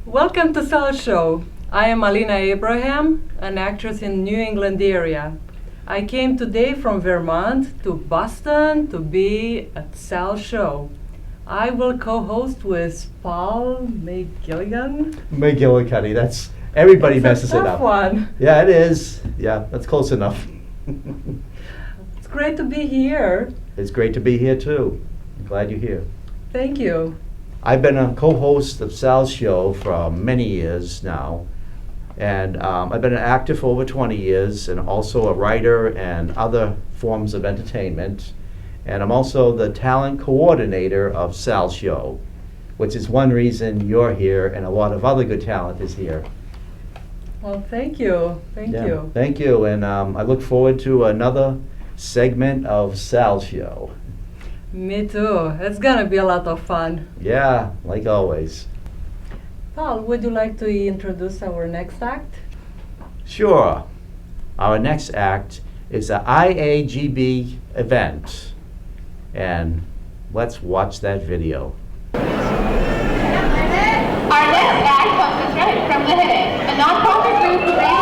Welcome to South Show. I am Alina Abraham, an actress in New England area. I came today from Vermont to Boston to be at South Show. I will co-host with Paul McGillicuddy. McGillicuddy, that's, everybody messes it up. One. Yeah, it is. Yeah, that's close enough. It's great to be here. It's great to be here too. I'm glad you're here. Thank you. I've been a co-host of Sal's show for many years now, and I've been an actor for over 20 years, and also a writer and other forms of entertainment. And I'm also the talent coordinator of Sal's show, which is one reason you're here and a lot of other good talent is here. Well, thank you. Thank you. Thank you, and I look forward to another segment of Sal's show. Me too. It's gonna be a lot of fun. Yeah, like always. Paul, would you like to introduce our next act? Sure. Our next act is an IAGB event. And let's watch that video. Our next act comes straight from the Hidden, a non-profit group who raises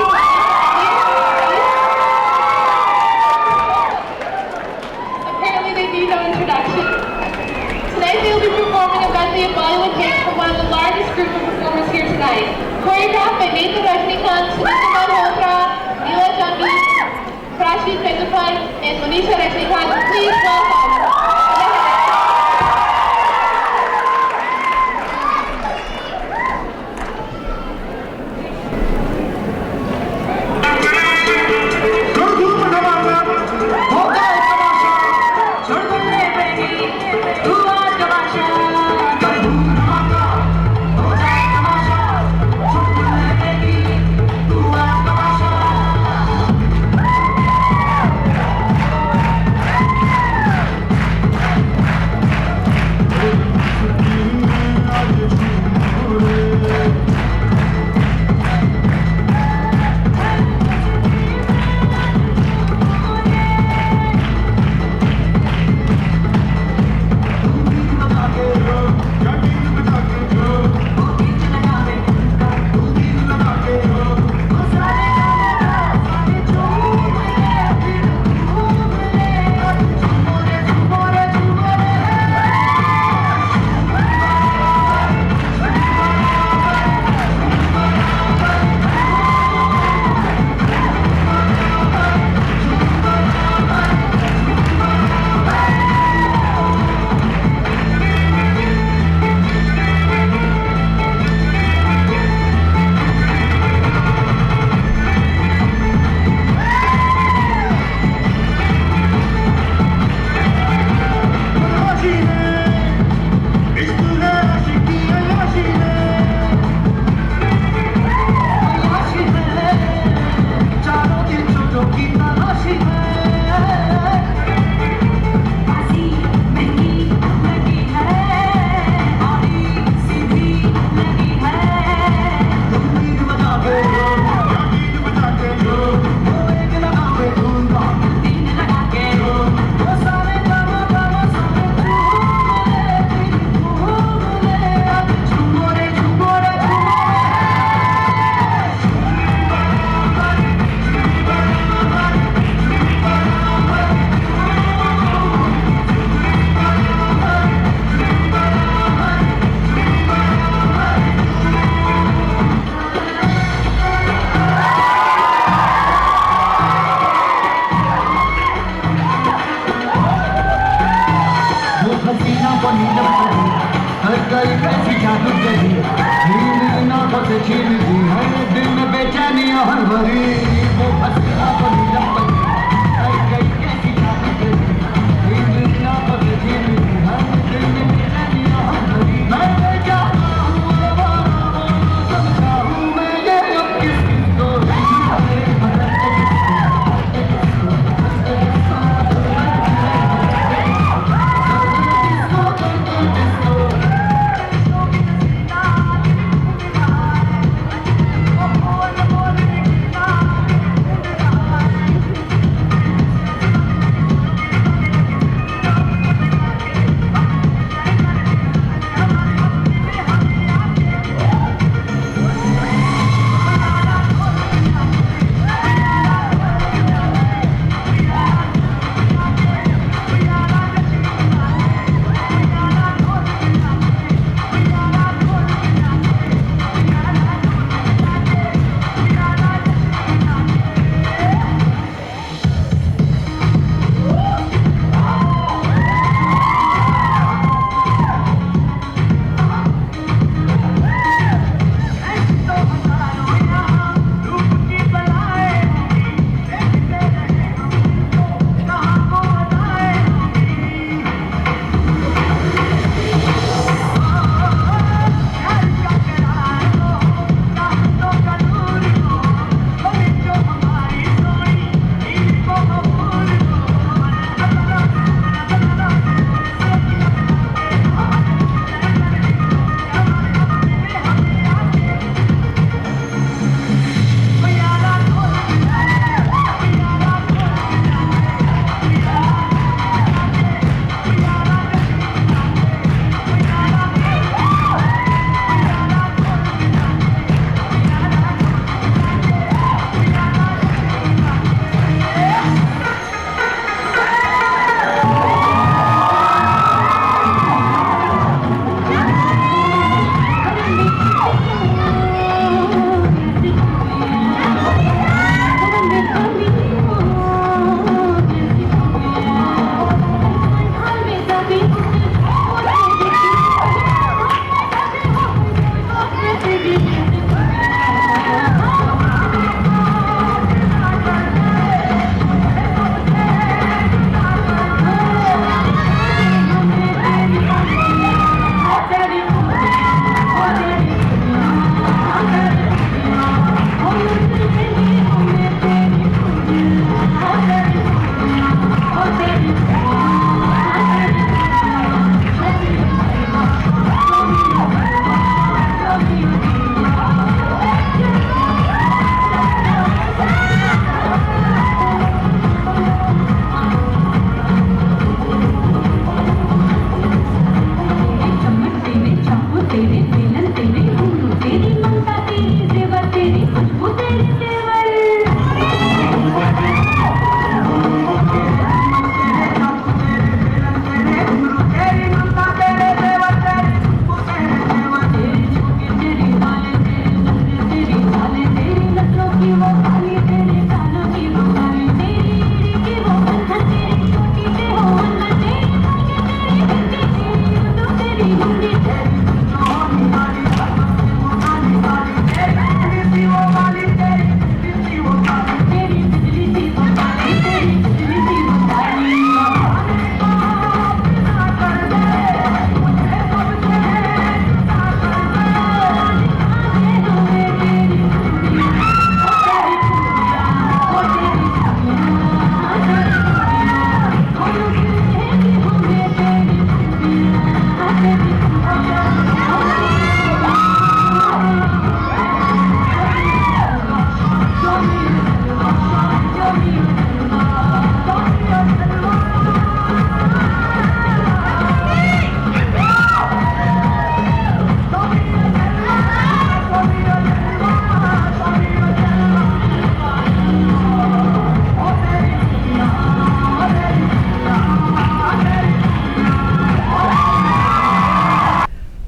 Apparently they need no introduction. Tonight they will be performing a medley of Bollywood hits from one of the largest group of performers here tonight. Choreographed by Nathan Rajnikant, Sunita Malhotra, Neela Jungi, Prashi Pendupan, and Manisha Rajnikant. Please welcome.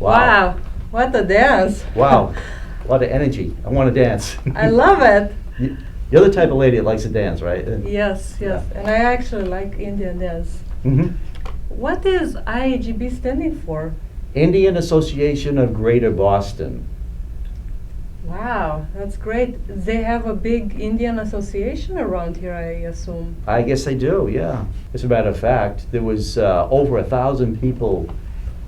Wow, what a dance. Wow. A lot of energy. I want to dance. I love it. You're the type of lady that likes to dance, right? Yes, yes. And I actually like Indian dance. Mm-hmm. What is IAGB standing for? Indian Association of Greater Boston. Wow, that's great. They have a big Indian association around here, I assume. I guess they do, yeah. As a matter of fact, there was over 1,000 people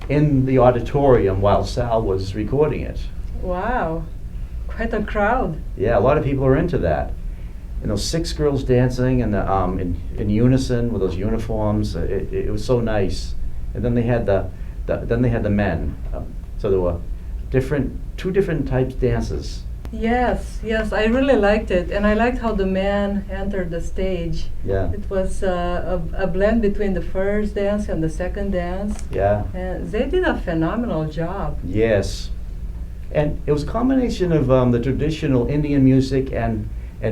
in the auditorium while Sal was recording it. Wow, quite a crowd. Yeah, a lot of people are into that. And those 6 girls dancing and in unison with those uniforms, it was so nice. And then they had the men. So there were 2 different types dances. Yes, yes, I really liked it. And I liked how the men entered the stage. Yeah. It was a blend between the first dance and the second dance. Yeah. And they did a phenomenal job. Yes. And it was a combination of the traditional Indian music and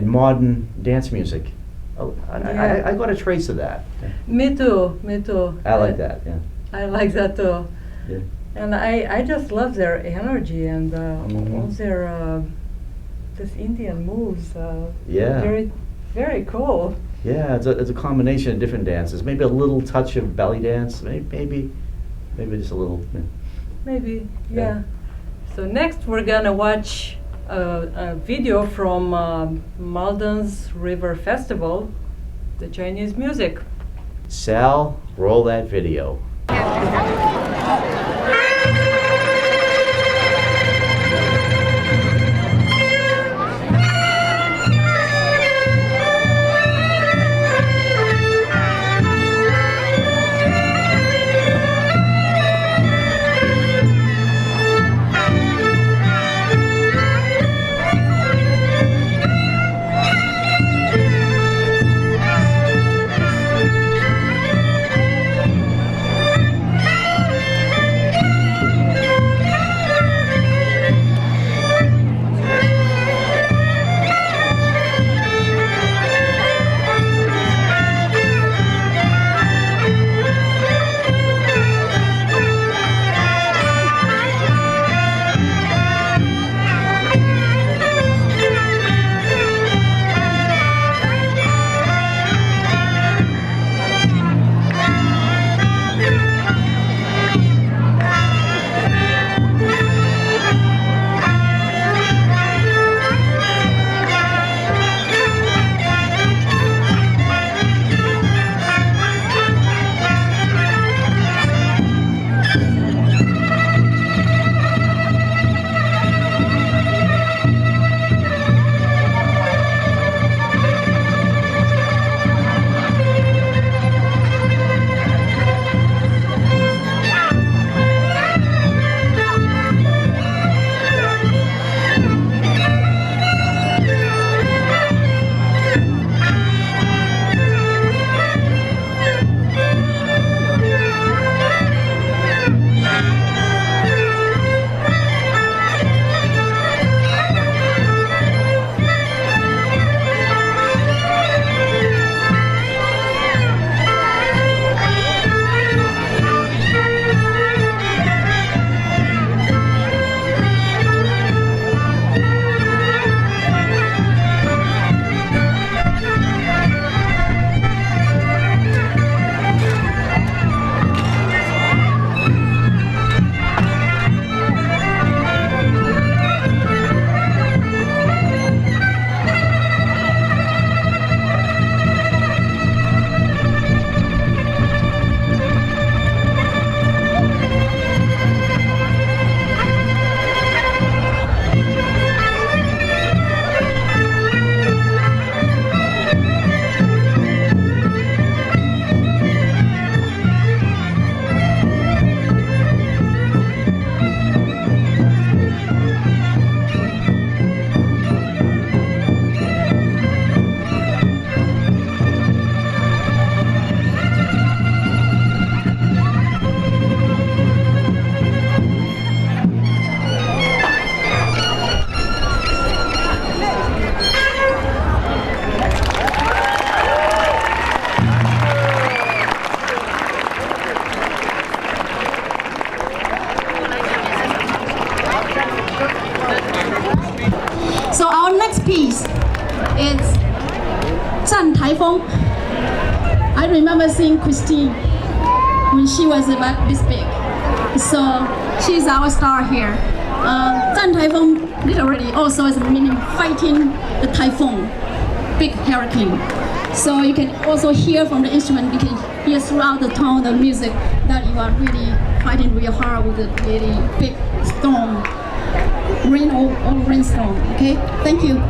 modern dance music. Yeah. I got a trace of that. Me too, me too. I like that, yeah. I like that too. Yeah. And I just love their energy and all their this Indian moves. Yeah. Very, very cool. Yeah, it's a combination of different dances. Maybe a little touch of belly dance. Maybe just a little. Yeah. Maybe, Yeah. yeah. So next we're gonna watch a video from Malden's River Festival, the Chinese music. Sal, roll that video. typhoon. I remember seeing Christine when she was about this big. So she's our star here. Zan typhoon literally also is meaning fighting the typhoon, big hurricane. So you can also hear from the instrument, you can hear throughout the tone, the music, that you are really fighting real hard with a really big storm, rain or rainstorm. Okay, thank you.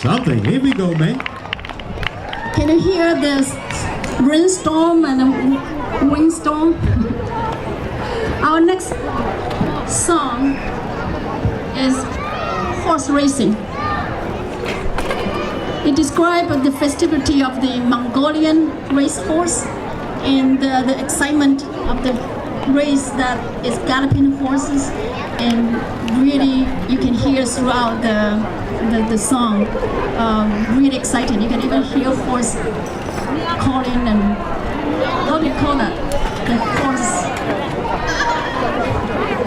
something. Here we go, man. Can you hear the rainstorm and the windstorm? Our next song is horse racing. It describes the festivity of the Mongolian racehorse and the excitement of the race that is galloping horses, and really you can hear throughout the song, really exciting. You can even hear horse calling and what do you call that? The horse.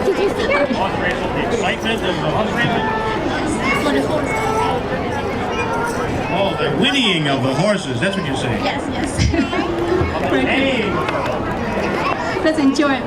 Did you see it? The excitement of the horse racing? Yes, for the horse. Oh, the whinnying of the horses, that's what you're saying. Yes, yes. Very Hey. good. Let's enjoy it.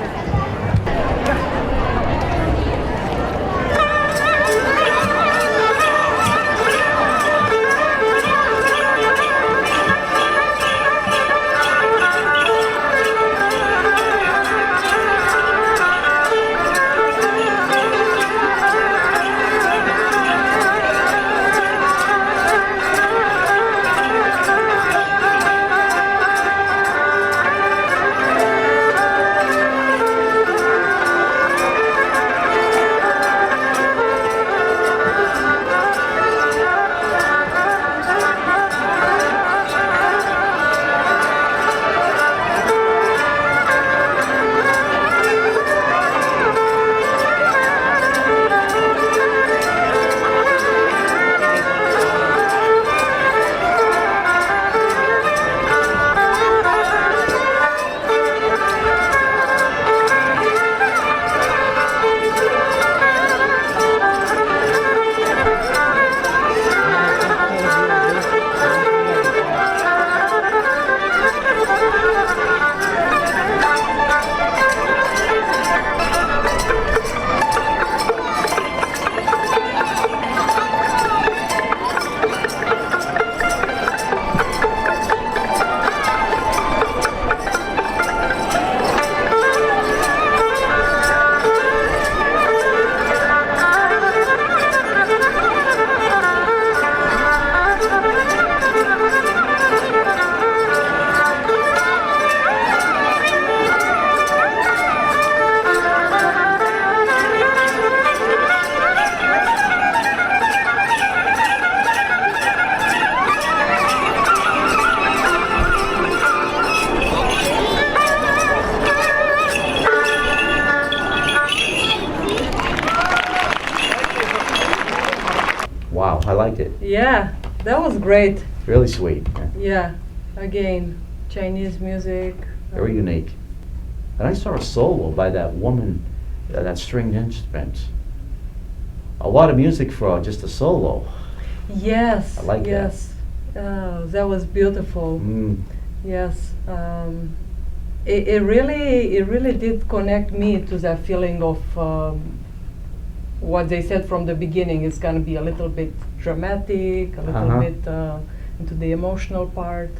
Wow, I liked it. Yeah, that was great. Really sweet. Yeah, again, Chinese music. Very unique. And I saw a solo by that woman, that stringed instrument. A lot of music for just a solo. Yes. I like that. yes. That was beautiful. Mm. Yes. It really did connect me to that feeling of what they said from the beginning. It's going to be a little bit dramatic, a little bit into the emotional part.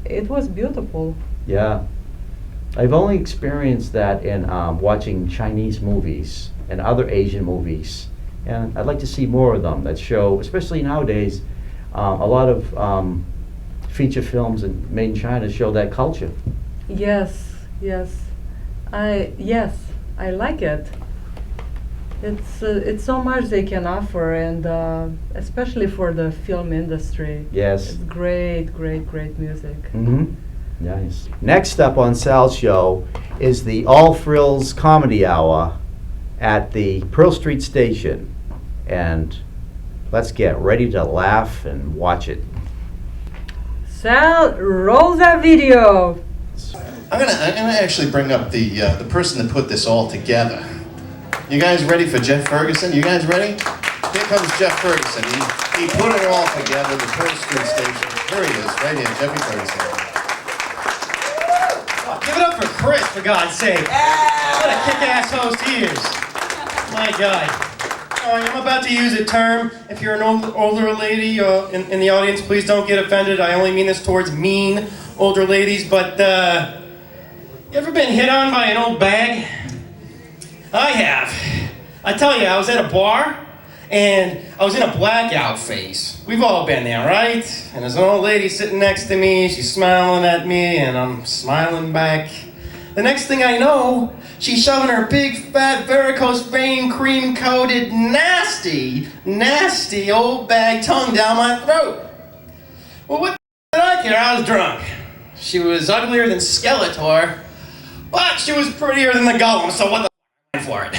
It was beautiful. Yeah. I've only experienced that in watching Chinese movies and other Asian movies. And I'd like to see more of them that show, especially nowadays, a lot of feature films made in China show that culture. Yes, yes. I like it. It's so much they can offer, and especially for the film industry. Yes. It's great music. Mm-hmm. Nice. Next up on Sal's show is the All Frills Comedy Hour at the Pearl Street Station. And let's get ready to laugh and watch it. Sal, roll that video. I'm gonna actually bring up the person that put this all together. You guys ready for Jeff Ferguson? You guys ready? Here comes Jeff Ferguson. He put it all together, the Pearl Street Station. Here he is, right here, Jeffy Ferguson. Oh, give it up for Chris, for God's sake. What a kick-ass host he is. My God. All right, I'm about to use a term. If you're an older lady in the audience, please don't get offended. I only mean this towards mean older ladies, but you ever been hit on by an old bag? I have. I tell you, I was at a bar, And I was in a blackout phase. We've all been there, right? And there's an old lady sitting next to me, she's smiling at me, and I'm smiling back. The next thing I know, she's shoving her big, fat, varicose vein, cream-coated, nasty, nasty old bag tongue down my throat. Well, what did I care? I was drunk. She was uglier than Skeletor, but she was prettier than the Golem, so what the f*** for it?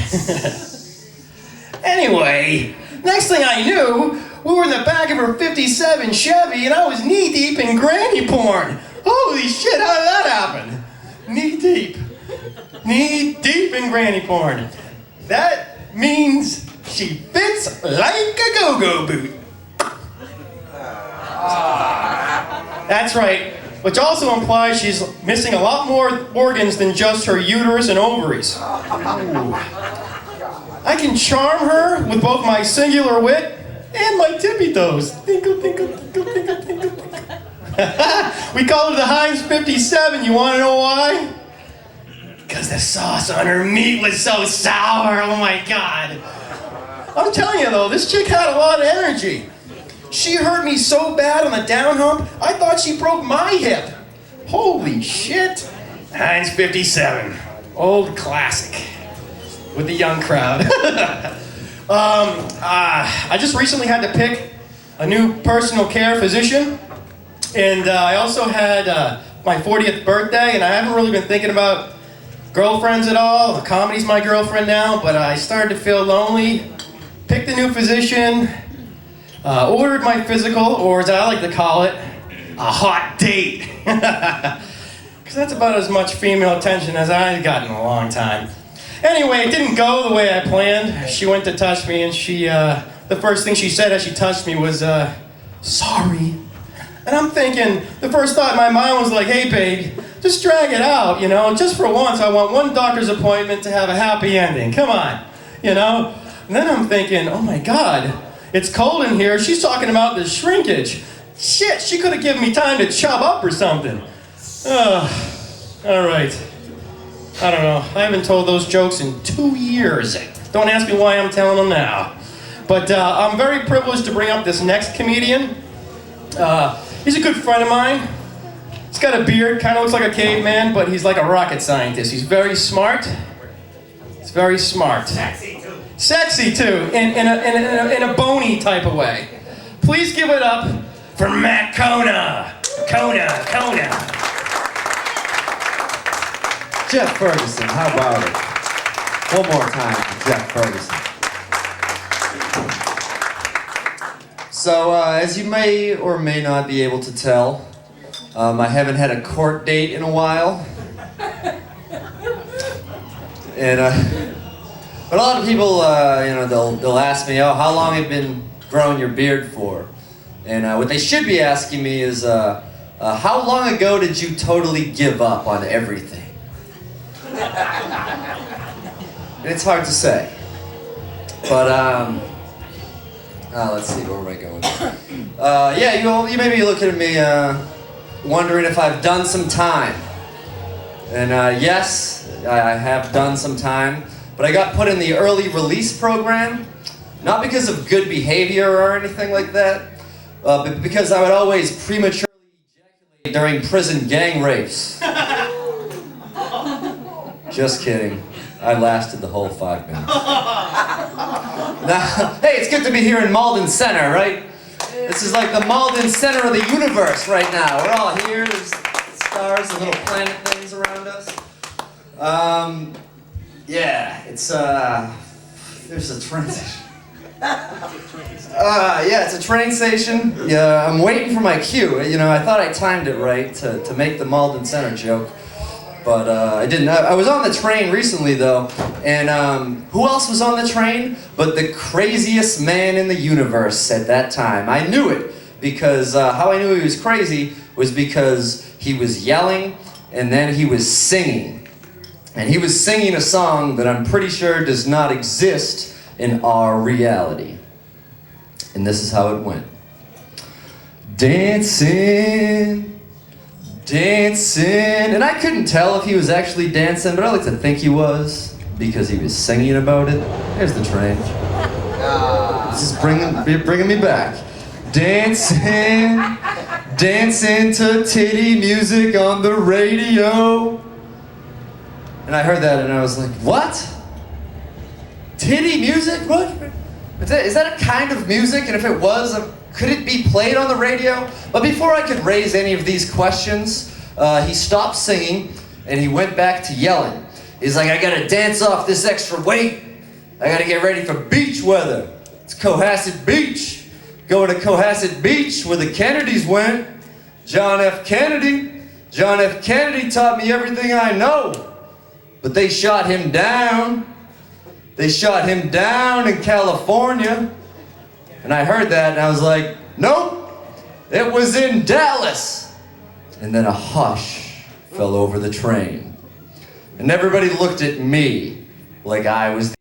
Anyway, next thing I knew, we were in the back of her 57 Chevy, and I was knee-deep in granny porn. Holy shit, how did that happen? Knee-deep. Knee-deep in granny porn. That means she fits like a go-go boot. That's right, which also implies she's missing a lot more organs than just her uterus and ovaries. I can charm her with both my singular wit and my tippy toes. Tinkle, tinkle, tinkle, tinkle, tinkle, tinkle. We call her the Heinz 57. You want to know why? Because the sauce on her meat was so sour. Oh my God. I'm telling you though, this chick had a lot of energy. She hurt me so bad on the down hump, I thought she broke my hip. Holy shit. Heinz 57. Old classic. With the young crowd. I just recently had to pick a new personal care physician. And I also had my 40th birthday, and I haven't really been thinking about girlfriends at all. Comedy's my girlfriend now, but I started to feel lonely. Picked a new physician, ordered my physical, or as I like to call it, a hot date. Because that's about as much female attention as I've gotten in a long time. Anyway, it didn't go the way I planned. She went to touch me, and the first thing she said as she touched me was, sorry. And I'm thinking, the first thought in my mind was like, hey babe, just drag it out, you know? Just for once, I want one doctor's appointment to have a happy ending. Come on, you know? And then I'm thinking, oh my God, it's cold in here. She's talking about the shrinkage. Shit, she could have given me time to chub up or something. All right. I don't know. I haven't told those jokes in 2 years. Don't ask me why I'm telling them now. But I'm very privileged to bring up this next comedian. He's a good friend of mine. He's got a beard, kind of looks like a caveman, but he's like a rocket scientist. He's very smart. He's very smart. Sexy too. Sexy too, in a bony type of way. Please give it up for Matt Kona. Kona. Jeff Ferguson, how about it? One more time for Jeff Ferguson. So, as you may or may not be able to tell, I haven't had a court date in a while. And, but a lot of people, they'll ask me, oh, how long have you been growing your beard for? And what they should be asking me is, how long ago did you totally give up on everything? And it's hard to say. But, let's see, where am I going? You may be looking at me, wondering if I've done some time. And yes, I have done some time, but I got put in the early release program, not because of good behavior or anything like that, but because I would always prematurely ejaculate during prison gang rapes. Just kidding. I lasted the whole 5 minutes. Now, hey, it's good to be here in Malden Center, right? This is like the Malden Center of the universe right now. We're all here. There's stars and little planet things around us. There's a train station. It's a train station. Yeah, I'm waiting for my cue. You know, I thought I timed it right to make the Malden Center joke. But I didn't. I was on the train recently, though, and who else was on the train but the craziest man in the universe at that time? I knew it, because how I knew he was crazy was because he was yelling, and then he was singing. And he was singing a song that I'm pretty sure does not exist in our reality. And this is how it went. Dancing. And I couldn't tell if he was actually dancing, but I like to think he was, because he was singing about it. There's the train. This is bringing me back. Dancing to titty music on the radio. And I heard that and I was like, what? Titty music? What? Is that a kind of music? And if it was, could it be played on the radio? But before I could raise any of these questions, he stopped singing and he went back to yelling. He's like, I gotta dance off this extra weight. I gotta get ready for beach weather. It's Cohasset Beach. Going to Cohasset Beach where the Kennedys went. John F. Kennedy. John F. Kennedy taught me everything I know. But they shot him down. They shot him down in California. And I heard that and I was like, nope, it was in Dallas. And then a hush fell over the train. And everybody looked at me like I was the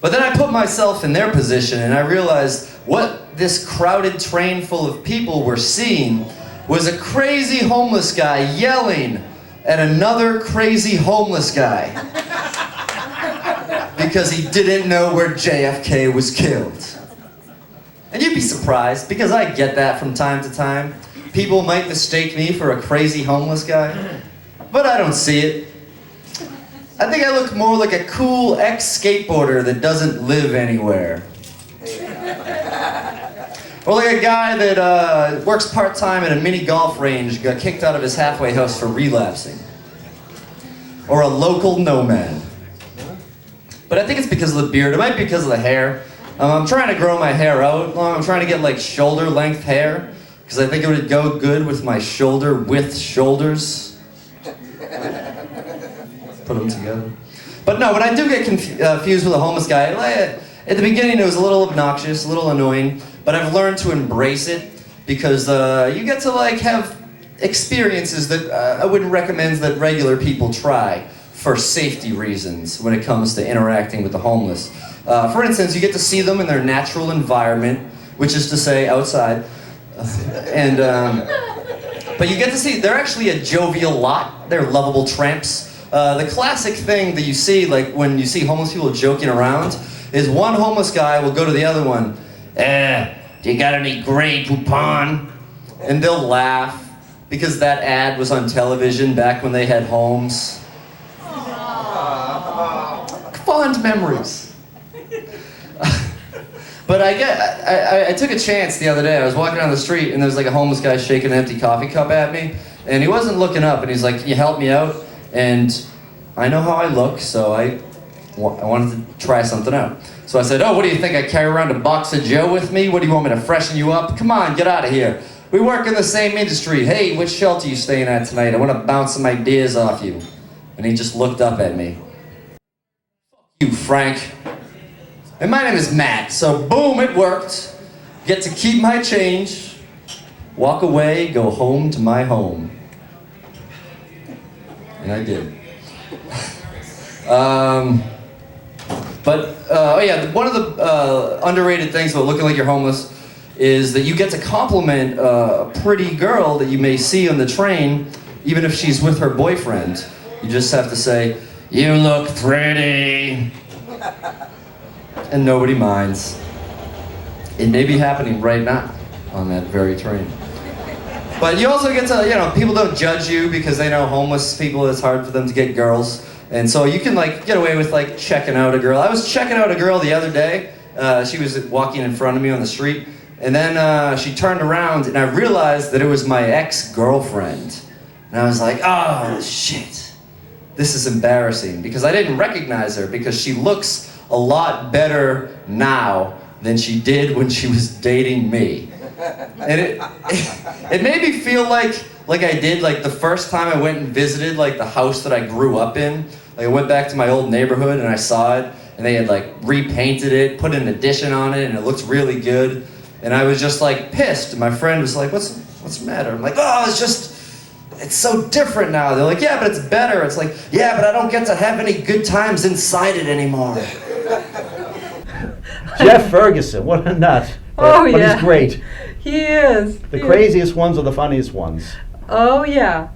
But then I put myself in their position and I realized what this crowded train full of people were seeing was a crazy homeless guy yelling at another crazy homeless guy because he didn't know where JFK was killed. And you'd be surprised because I get that from time to time. People might mistake me for a crazy homeless guy, but I don't see it. I think I look more like a cool ex-skateboarder that doesn't live anywhere. Or like a guy that works part-time at a mini golf range, got kicked out of his halfway house for relapsing. Or a local nomad. But I think it's because of the beard. It might be because of the hair. I'm trying to grow my hair out. I'm trying to get like shoulder-length hair, because I think it would go good with my shoulder-width shoulders. Put them together. But no, when I do get confused with a homeless guy, at the beginning it was a little obnoxious, a little annoying, but I've learned to embrace it because you get to like have experiences that I wouldn't recommend that regular people try for safety reasons when it comes to interacting with the homeless. For instance, you get to see them in their natural environment, which is to say outside, but you get to see they're actually a jovial lot. They're lovable tramps. The classic thing that you see, like when you see homeless people joking around, is one homeless guy will go to the other one, do you got any Grey Poupon? And they'll laugh because that ad was on television back when they had homes. Fond memories. But I took a chance the other day. I was walking down the street and there was like a homeless guy shaking an empty coffee cup at me, and he wasn't looking up, and he's like, can you help me out? And I know how I look, so I wanted to try something out. So I said, oh, what do you think? I carry around a box of Joe with me? What do you want me to freshen you up? Come on, get out of here. We work in the same industry. Hey, which shelter are you staying at tonight? I want to bounce some ideas off you. And he just looked up at me. Fuck you, Frank. And my name is Matt, so boom, it worked. Get to keep my change. Walk away, go home to my home. And I did. Oh yeah, one of the underrated things about looking like you're homeless is that you get to compliment a pretty girl that you may see on the train, even if she's with her boyfriend. You just have to say, you look pretty. And nobody minds. It may be happening right now on that very train. But you also get to, people don't judge you because they know homeless people, it's hard for them to get girls. And so you can like get away with like checking out a girl. I was checking out a girl the other day. She was walking in front of me on the street. And then she turned around and I realized that it was my ex-girlfriend. And I was like, oh shit, this is embarrassing. Because I didn't recognize her because she looks a lot better now than she did when she was dating me. And it made me feel like I did like the first time I went and visited like the house that I grew up in. Like I went back to my old neighborhood and I saw it and they had like repainted it, put an addition on it, and it looks really good. And I was just like pissed. And my friend was like, what's the matter? I'm like, oh, it's so different now. They're like, yeah, but it's better. It's like, yeah, but I don't get to have any good times inside it anymore. Jeff Ferguson, what a nut. Oh, but yeah. He's great. He is. The craziest ones are the funniest ones. Oh, yeah.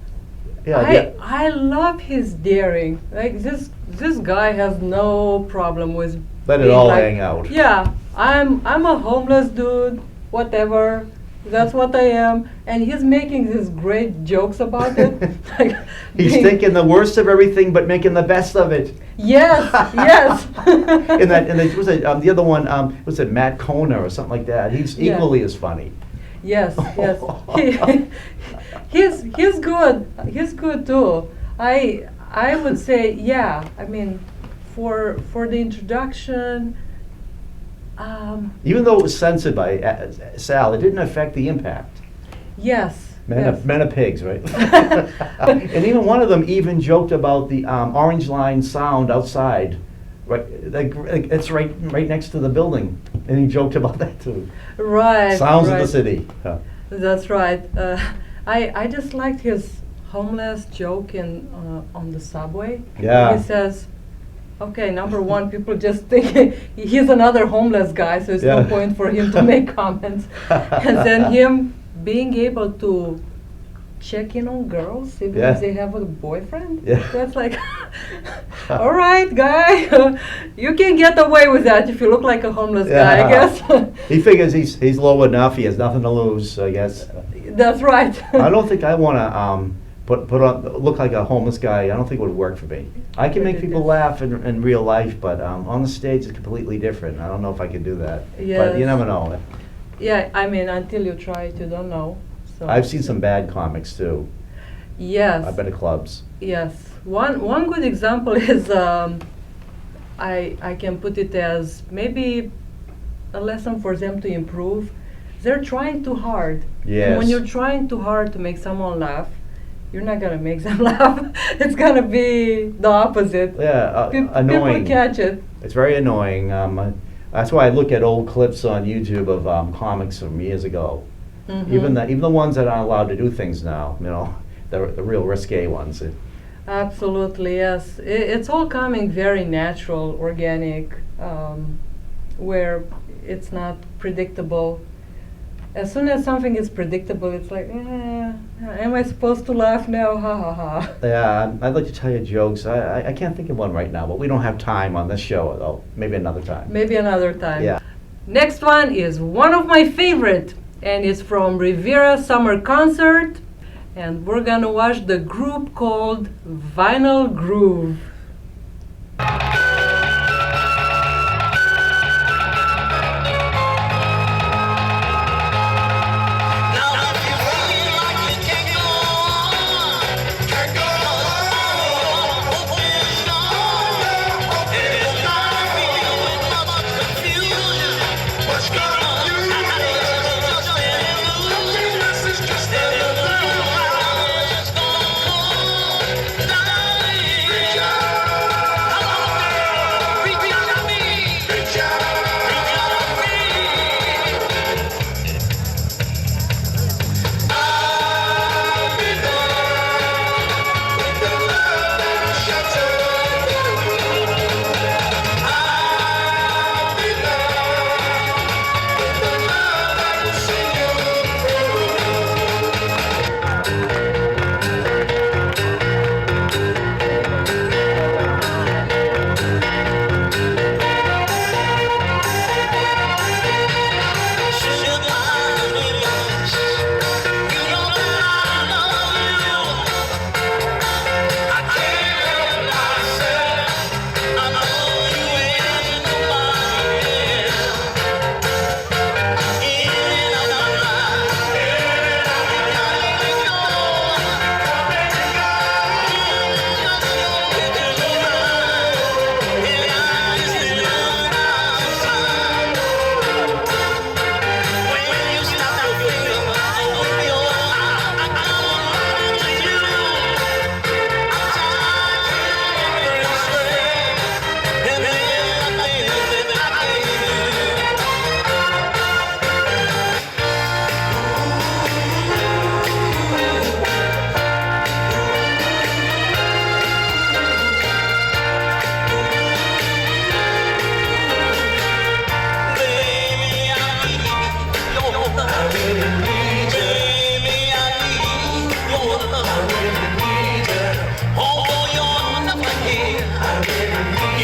Yeah. I love his daring. Like this guy has no problem with Let it being all like, hang out. Yeah, I'm a homeless dude, whatever. That's what I am, and he's making these great jokes about it. Like He's being- thinking the worst of everything, but making the best of it. Yes, yes. Was it the other one? Was it Matt Kona or something like that? He's Yeah. equally as funny. Yes, yes. He's good. He's good too. I would say, yeah. I mean, for the introduction. Even though it was censored by Sal, it didn't affect the impact. Yes. Men are pigs, right? And even one of them even joked about the orange line sound outside. Right, like it's right next to the building, and he joked about that too. Right. Sounds right. of the city. Yeah. That's right. I just liked his homeless joke on the subway. Yeah. He says, okay, number one, people just think he's another homeless guy, so it's no Yeah. point for him to make comments. And then him being able to check in on girls even Yeah. if they have a boyfriend. Yeah. That's like, all right, guy, you can get away with that if you look like a homeless guy, I Yeah. guess. He figures he's low enough. He has nothing to lose, I guess. That's right. I don't think I want to look like a homeless guy. I don't think it would work for me. I can make people laugh in real life, but on the stage it's completely different. I don't know if I could do that. But Yes. you never know. Yeah, I mean, until you try it, you don't know. So I've seen some bad comics too. Yes. I've been to clubs. Yes. One good example is I can put it as maybe a lesson for them to improve. They're trying too hard. And when Yes. you're trying too hard to make someone laugh, you're not gonna make them laugh. It's gonna be the opposite. Yeah, People annoying. catch it. It's very annoying. That's why I look at old clips on YouTube of comics from years ago. Mhm. Even the ones that aren't allowed to do things now, the real risque ones. Absolutely, yes. It's all coming very natural, organic, where it's not predictable. As soon as something is predictable, it's like, am I supposed to laugh now? Ha ha ha. Yeah, I'd like to tell you jokes. I can't think of one right now, but we don't have time on this show, though. Maybe another time. Maybe another time. Yeah. Next one is one of my favorite, and it's from Revere Summer Concert, and we're gonna watch the group called Vinyl Groove.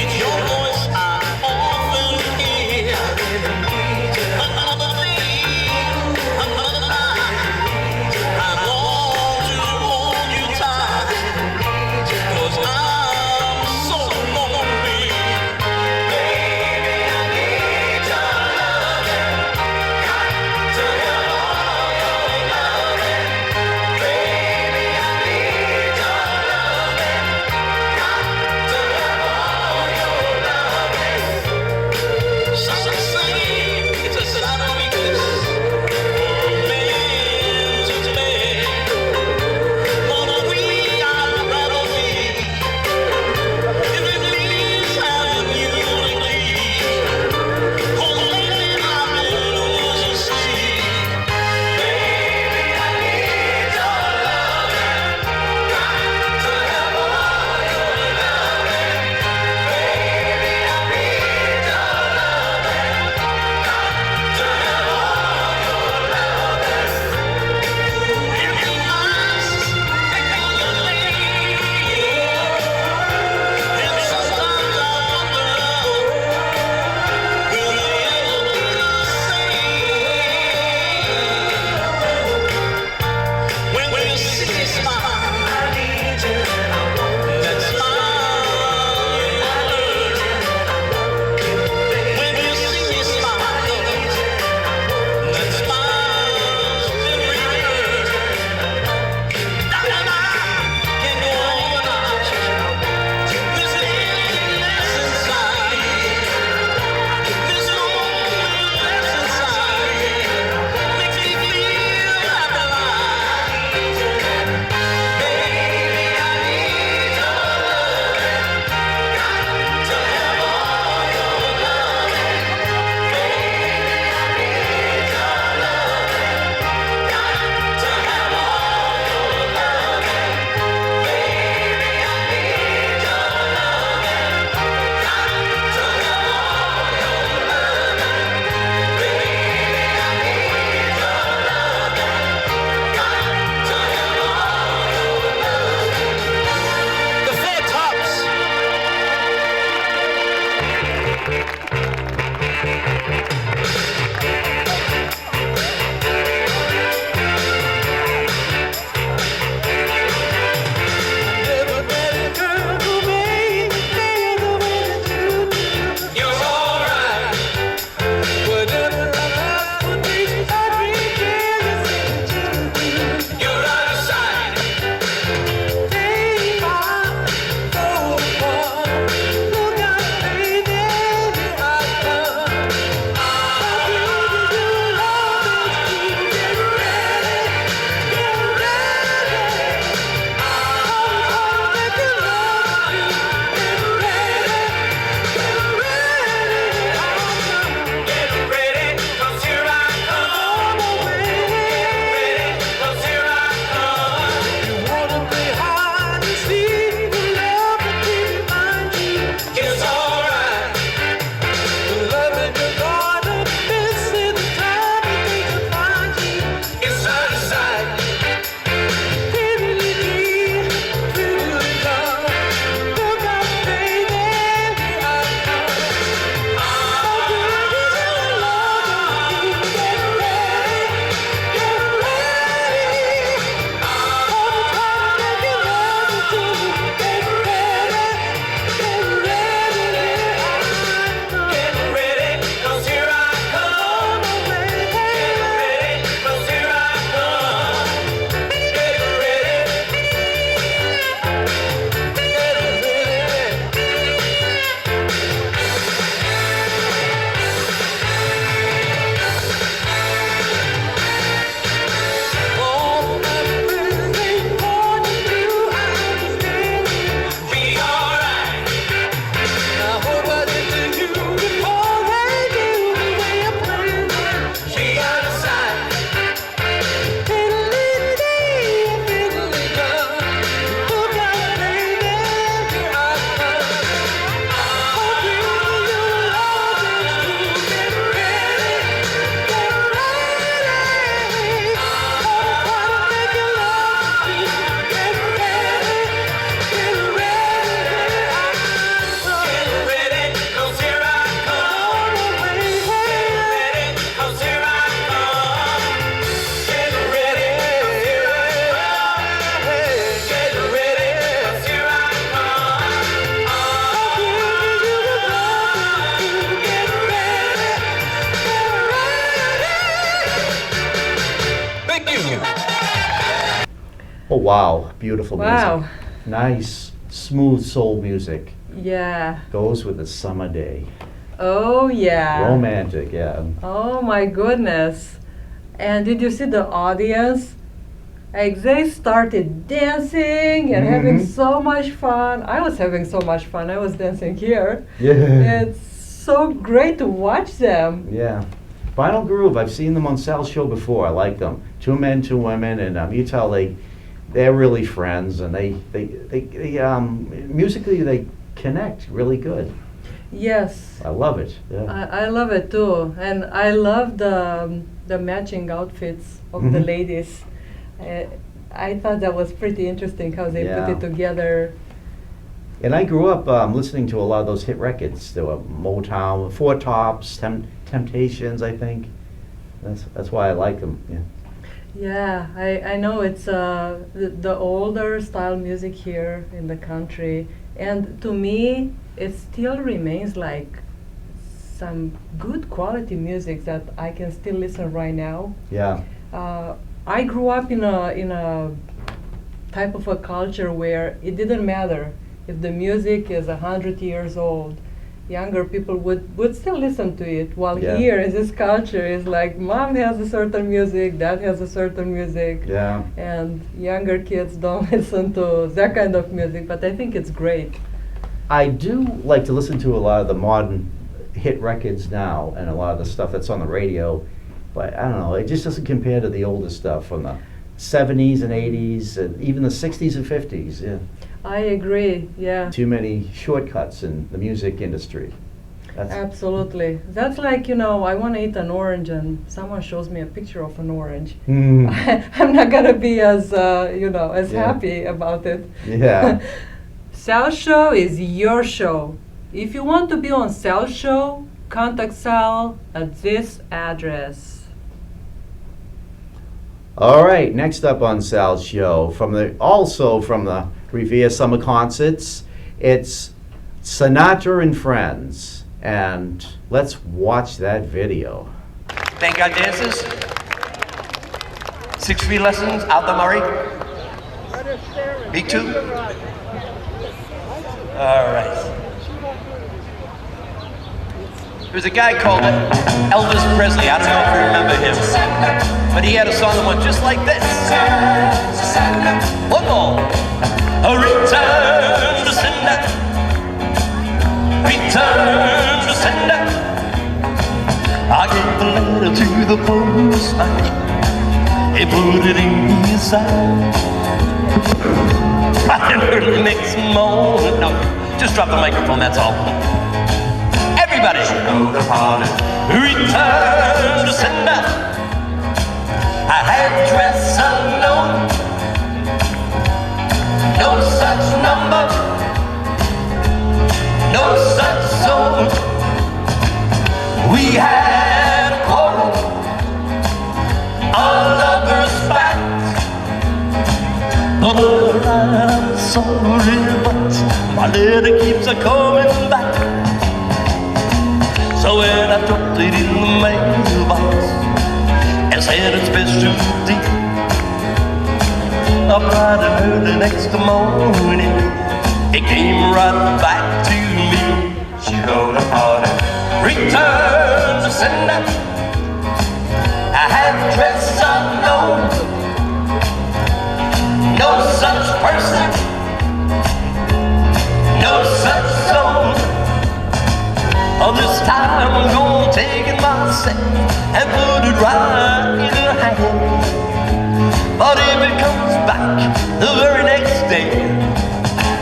It's your voice I often Oh wow, beautiful Wow. music. Nice, smooth soul music. Yeah. Goes with the summer day. Oh, yeah. Romantic, yeah. Oh, my goodness. And did you see the audience? Like, they started dancing and having Mhm. so much fun. I was having so much fun. I was dancing here. Yeah. It's so great to watch them. Yeah. Final Groove, I've seen them on Sal's show before. I like them. 2 men, 2 women, and you tell they're really friends, and they musically they connect really good. Yes. I love it. Yeah. I love it too. And I love the matching outfits of the Mhm. ladies. I thought that was pretty interesting how they Yeah. put it together. And I grew up listening to a lot of those hit records. There were Motown, Four Tops, Temptations, I think. That's why I like them. Yeah. Yeah, I know it's the older style music here in the country, and to me, it still remains like some good quality music that I can still listen right now. Yeah. I grew up in a type of a culture where it didn't matter if the music is 100 years old. Younger people would still listen to it, while Yeah. here in this culture is like mom has a certain music, dad has a certain music, Yeah. and younger kids don't listen to that kind of music, but I think it's great. I do like to listen to a lot of the modern hit records now and a lot of the stuff that's on the radio, but I don't know, it just doesn't compare to the older stuff from the 70s and 80s and even the 60s and 50s. Yeah. I agree, yeah. Too many shortcuts in the music industry. That's, Absolutely. That's like, I want to eat an orange and someone shows me a picture of an orange. Mm, I'm not going to be as, as Yeah. happy about it. yeah. Sal's show is your show. If you want to be on Sal's show, contact Sal at this address. All right, next up on Sal's show, also from the Revere Summer Concerts, it's Sinatra and Friends. And let's watch that video. Thank God dancers. 6 free lessons out the Murray. Me too. All right. There's a guy called Elvis Presley. I don't know if you remember him, but he had a song that went just like this. One more. A return to sender. Return to sender. I gave the letter to the postman. He put it in his side. Right early next morning. No, just drop the microphone, that's all. Everybody, go to party. Return to sender. I had dress unknown. No such number. No such zone. We had a quarrel. Our lovers fight. Oh, I'm sorry, but my letter keeps a coming back. So when I dropped it in the mailbox and said it's best to deep, I bright and early next morning, it came right back to me. She go to party, return to sender. I had dress unknown, no such person, no such zone. Oh, this time I'm gonna take it myself and put it right in her hand. But if it comes back the very next day,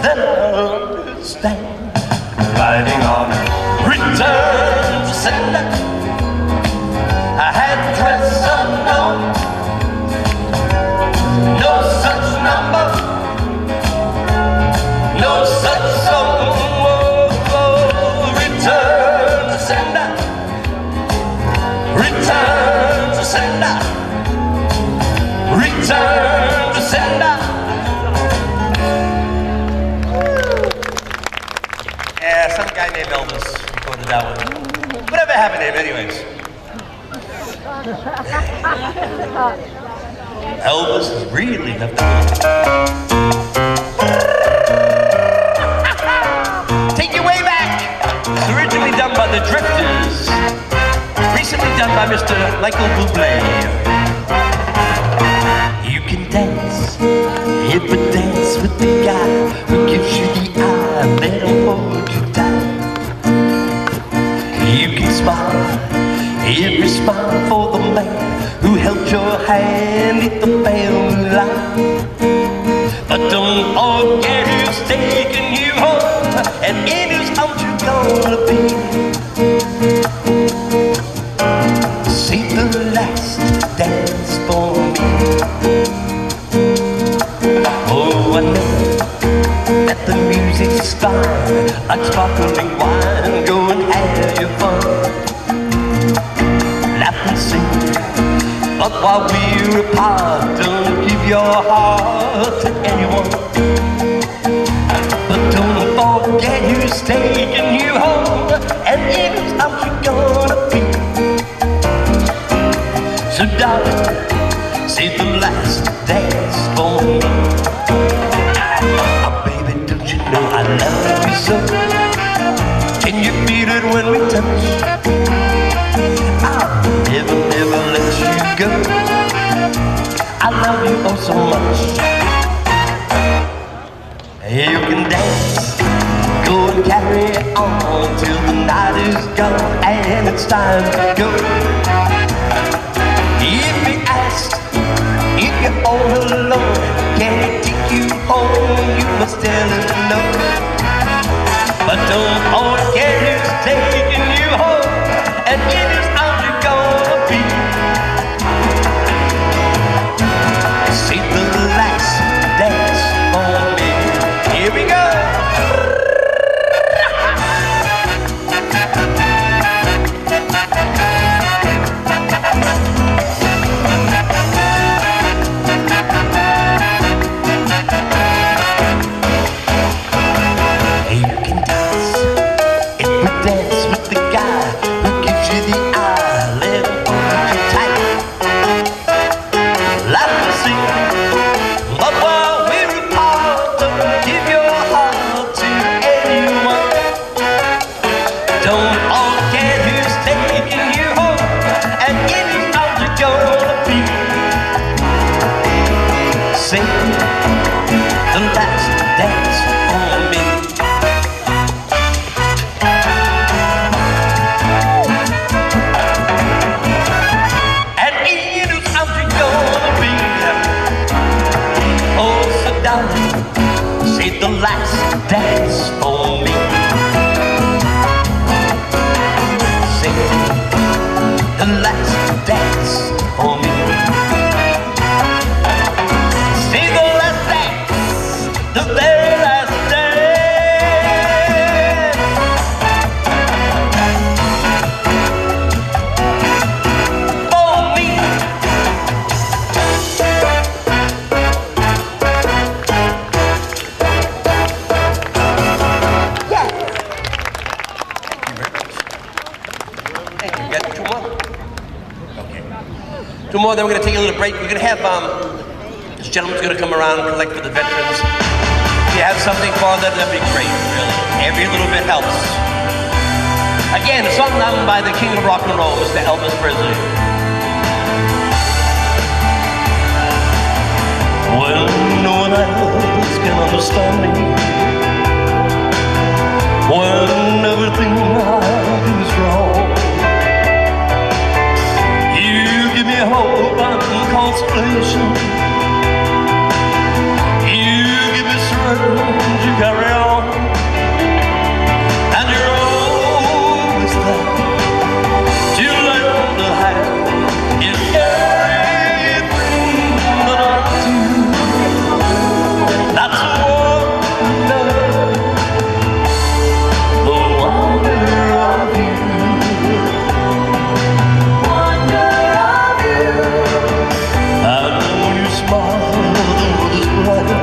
then I'll understand. Riding on return to sender. I had dress unknown, no such number, no such song. Return to sender. Return to sender. Return to sender. Yeah, some guy named Elvis recorded that one. Whatever happened to him, anyways. Elvis has really left the Take Your Way Back. It's originally done by the Drifters. Recently done by Mr. Michael Bublé. You can dance, every dance with the guy who gives you the eye, let him hold you tight. You can smile, every smile for the man who held your hand at the family line. But don't forget who's taking you home and in whose arms you're gonna be. Save the last dance for me. Oh, I know that the music's fine, like sparkling wine. Go and have your fun, laugh and sing. But while we're apart, don't give your heart to anyone. But don't forget who's taking you home and in whose arms you're gonna be. So darling, save the last dance for me. Oh baby, don't you know I love you so? Can you feel it when we touch? I'll never, never let you go. I love you oh so much. You can dance, go and carry on till the night is gone and it's time to go. If you ask, if you're all alone, can he take you home? You must tell him no. But don't forget who's taking you home and in his arms you're gonna be. Save the last dance for me. Here we go. Two more, then we're going to take a little break. We're going to have, this gentleman's going to come around and collect for the veterans. If you have something for them, that'd be great, really. Every little bit helps. Again, a song done by the king of rock and roll, Mr. Elvis Presley. Well, no one else can understand me. When everything I do is wrong, you give me hope and consolation. You give me strength to carry on, and you're always there to lend a hand in everything that I do. That's a wonder, the wonder of you. Wonder of you. And when you smile, the world is brighter.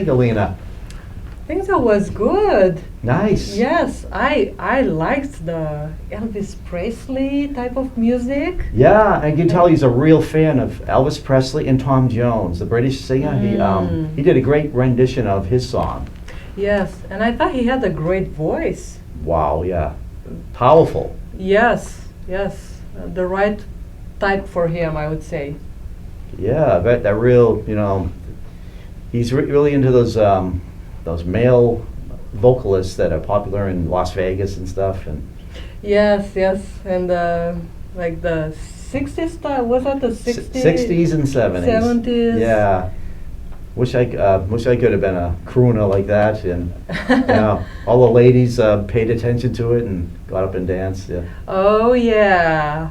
think, Alina? I think that was good. Nice. Yes, I liked the Elvis Presley type of music. Yeah, I can tell he's a real fan of Elvis Presley and Tom Jones, the British singer. He did a great rendition of his song. Yes, and I thought he had a great voice. Wow, yeah. Powerful. Yes, the right type for him, I would say. Yeah, that real, he's really into those male vocalists that are popular in Las Vegas and stuff. And Yes, and like the 60s style, was that the 60s? 60s and 70s. 70s. Yeah. Wish I could have been a crooner like that, and all the ladies paid attention to it and got up and danced. Yeah. Oh yeah,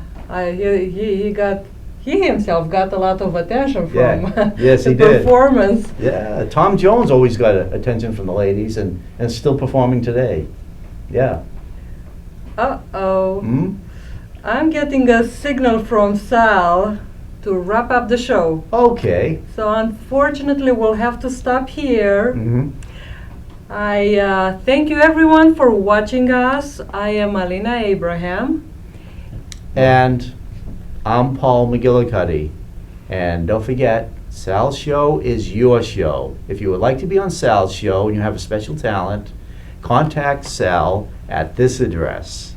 he himself got a lot of attention from Yes, the he did. performance. Yeah, Tom Jones always got attention from the ladies, and still performing today. Yeah. Uh-oh. Hmm? I'm getting a signal from Sal to wrap up the show. Okay. So unfortunately, we'll have to stop here. Mm-hmm. I thank you everyone for watching us. I am Alina Abraham. And I'm Paul McGillicuddy. And don't forget, Sal's show is your show. If you would like to be on Sal's show and you have a special talent, contact Sal at this address.